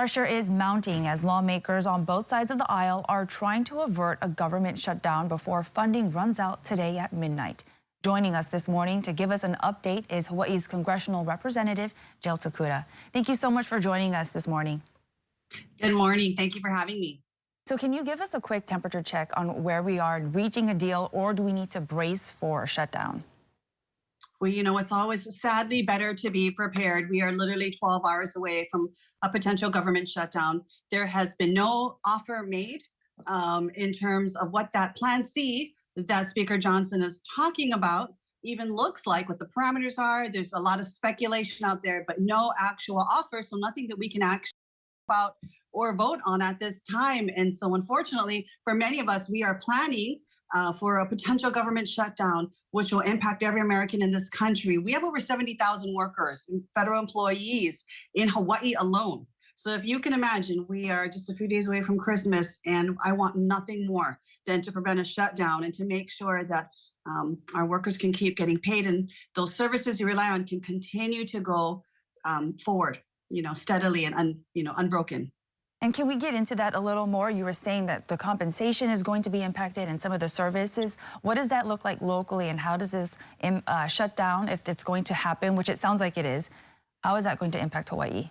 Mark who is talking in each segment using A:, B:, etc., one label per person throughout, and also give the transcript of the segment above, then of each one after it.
A: Pressure is mounting as lawmakers on both sides of the aisle are trying to avert a government shutdown before funding runs out today at midnight. Joining us this morning to give us an update is Hawaii's congressional representative, Jill Tokuda. Thank you so much for joining us this morning.
B: Good morning. Thank you for having me.
A: So can you give us a quick temperature check on where we are in reaching a deal, or do we need to brace for a shutdown?
B: Well, you know, it's always sadly better to be prepared. We are literally 12 hours away from a potential government shutdown. There has been no offer made in terms of what that Plan C that Speaker Johnson is talking about even looks like, what the parameters are. There's a lot of speculation out there, but no actual offer. So nothing that we can actually about or vote on at this time. And so unfortunately, for many of us, we are planning for a potential government shutdown, which will impact every American in this country. We have over 70,000 workers and federal employees in Hawaii alone. So if you can imagine, we are just a few days away from Christmas, and I want nothing more than to prevent a shutdown and to make sure that our workers can keep getting paid, and those services you rely on can continue to go forward, steadily and unbroken.
A: And can we get into that a little more? You were saying that the compensation is going to be impacted and some of the services. What does that look like locally, and how does this shut down, if it's going to happen, which it sounds like it is, how is that going to impact Hawaii?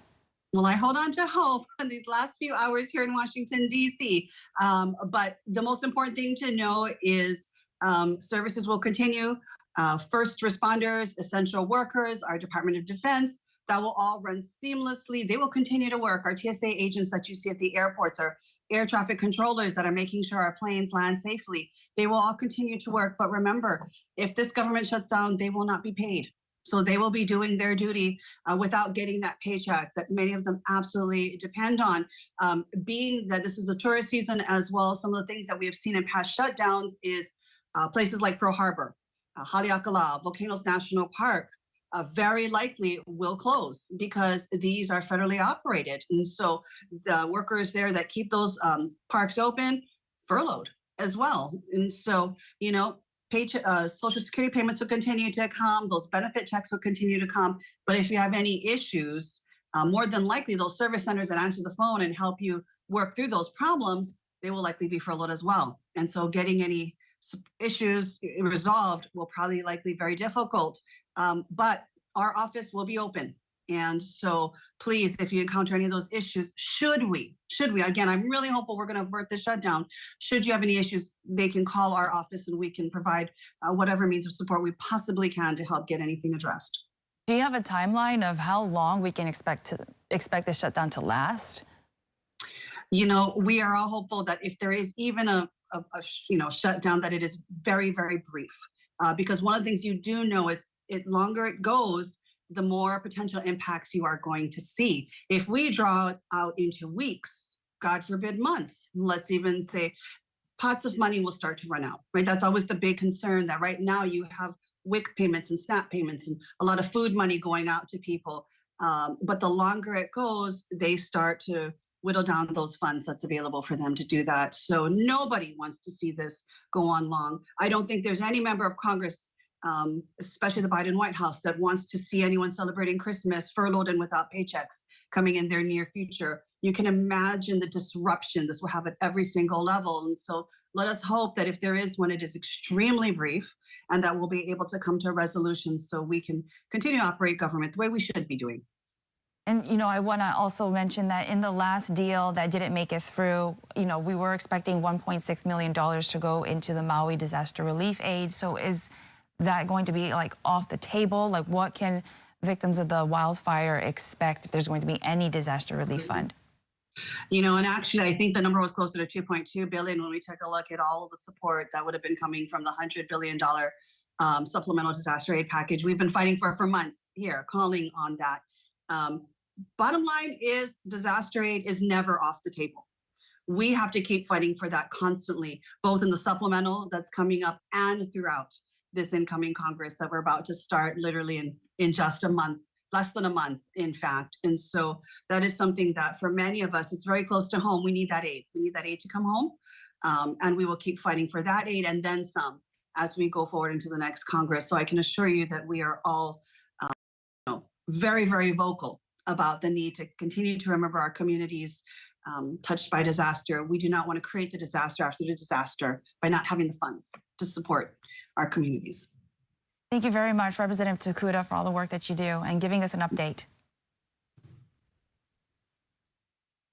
B: Well, I hold on to hope in these last few hours here in Washington, D.C. But the most important thing to know is services will continue. First responders, essential workers, our Department of Defense, that will all run seamlessly. They will continue to work. Our TSA agents that you see at the airports, our air traffic controllers that are making sure our planes land safely, they will all continue to work. But remember, if this government shuts down, they will not be paid. So they will be doing their duty without getting that paycheck that many of them absolutely depend on. Being that this is the tourist season as well, some of the things that we have seen in past shutdowns is places like Pearl Harbor, Haleakala, Volcanoes National Park, very likely will close because these are federally operated. And so the workers there that keep those parks open, furloughed as well. And so, Social Security payments will continue to come, those benefit checks will continue to come. But if you have any issues, more than likely those service centers that answer the phone and help you work through those problems, they will likely be furloughed as well. And so getting any issues resolved will probably likely very difficult. But our office will be open. And so please, if you encounter any of those issues, should we, again, I'm really hopeful we're going to avert the shutdown. Should you have any issues, they can call our office and we can provide whatever means of support we possibly can to help get anything addressed.
A: Do you have a timeline of how long we can expect this shutdown to last?
B: We are all hopeful that if there is even a shutdown, that it is very, very brief. Because one of the things you do know is longer it goes, the more potential impacts you are going to see. If we draw it out into weeks, God forbid months, let's even say pots of money will start to run out, right? That's always the big concern, that right now you have WIC payments and SNAP payments and a lot of food money going out to people. But the longer it goes, they start to whittle down those funds that's available for them to do that. So nobody wants to see this go on long. I don't think there's any member of Congress, especially the Biden White House, that wants to see anyone celebrating Christmas furloughed and without paychecks coming in their near future. You can imagine the disruption this will have at every single level. And so let us hope that if there is one, it is extremely brief and that we'll be able to come to a resolution so we can continue to operate government the way we should be doing.
A: And, I want to also mention that in the last deal that didn't make it through, we were expecting $1.6 million to go into the Maui disaster relief aid. So is that going to be off the table? What can victims of the wildfire expect if there's going to be any disaster relief fund?
B: And actually, I think the number was closer to $2.2 billion when we took a look at all of the support that would have been coming from the $100 billion supplemental disaster aid package. We've been fighting for months here, calling on that. Bottom line is disaster aid is never off the table. We have to keep fighting for that constantly, both in the supplemental that's coming up and throughout this incoming Congress that we're about to start literally in just a month, less than a month, in fact. And so that is something that for many of us, it's very close to home. We need that aid. We need that aid to come home. And we will keep fighting for that aid and then some as we go forward into the next Congress. So I can assure you that we are all very, very vocal about the need to continue to remember our communities touched by disaster. We do not want to create the disaster after the disaster by not having the funds to support our communities.
A: Thank you very much, Representative Tokuda, for all the work that you do and giving us an update.